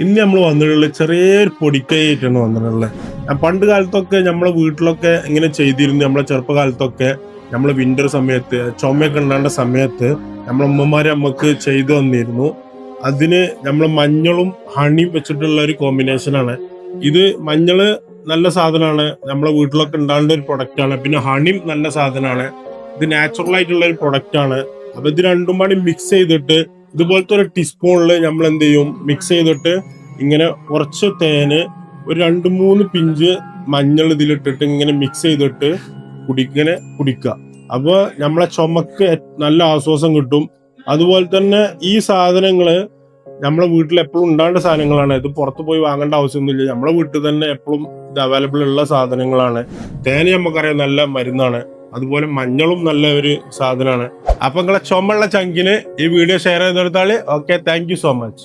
ഇന്ന് നമ്മൾ വന്നിട്ടുള്ള ചെറിയൊരു പൊടിക്കൈയായിട്ടാണ് വന്നിട്ടുള്ളത്. പണ്ട് കാലത്തൊക്കെ നമ്മളെ വീട്ടിലൊക്കെ ഇങ്ങനെ ചെയ്തിരുന്നു. നമ്മളെ ചെറുപ്പകാലത്തൊക്കെ നമ്മളെ വിന്റർ സമയത്ത് ചുമയൊക്കെ ഉണ്ടാകേണ്ട സമയത്ത് നമ്മളെ ഉമ്മമാര് നമുക്ക് ചെയ്തു തന്നിരുന്നു. അതിന് നമ്മൾ മഞ്ഞളും ഹണിയും വെച്ചിട്ടുള്ള ഒരു കോമ്പിനേഷനാണ് ഇത്. മഞ്ഞള് നല്ല സാധനമാണ്, നമ്മളെ വീട്ടിലൊക്കെ ഉണ്ടാകേണ്ട ഒരു പ്രൊഡക്റ്റ് ആണ്. പിന്നെ ഹണിയും നല്ല സാധനമാണ്, ഇത് നാച്ചുറൽ ആയിട്ടുള്ള ഒരു പ്രൊഡക്റ്റ് ആണ്. അപ്പൊ ഇത് രണ്ടും പാടി മിക്സ് ചെയ്തിട്ട് ഇതുപോലത്തെ ഒരു ടീസ്പൂണിൽ നമ്മൾ എന്ത് ചെയ്യും, മിക്സ് ചെയ്തിട്ട് ഇങ്ങനെ കുറച്ച് തേന്, ഒരു 2-3 പിഞ്ച് മഞ്ഞൾ ഇതിലിട്ടിട്ട് ഇങ്ങനെ മിക്സ് ചെയ്തിട്ട് കുടിക്കുക. അപ്പൊ നമ്മളെ ചുമക്ക് നല്ല ആശ്വാസം കിട്ടും. അതുപോലെ തന്നെ ഈ സാധനങ്ങള് നമ്മളെ വീട്ടിൽ എപ്പോഴും ഉണ്ടാകേണ്ട സാധനങ്ങളാണ്. ഇത് പുറത്ത് പോയി വാങ്ങേണ്ട ആവശ്യമൊന്നുമില്ല, നമ്മളെ വീട്ടിൽ തന്നെ എപ്പോഴും ഇത് അവൈലബിൾ ഉള്ള സാധനങ്ങളാണ്. തേന് നമുക്കറിയാം നല്ല മരുന്നാണ്, അതുപോലെ മഞ്ഞളും നല്ല ഒരു സാധനമാണ്. അപ്പൊ നിങ്ങളെ ചുമയുള്ള ചങ്കിന് ഈ വീഡിയോ ഷെയർ ചെയ്തെടുത്താല് okay. Thank you so much.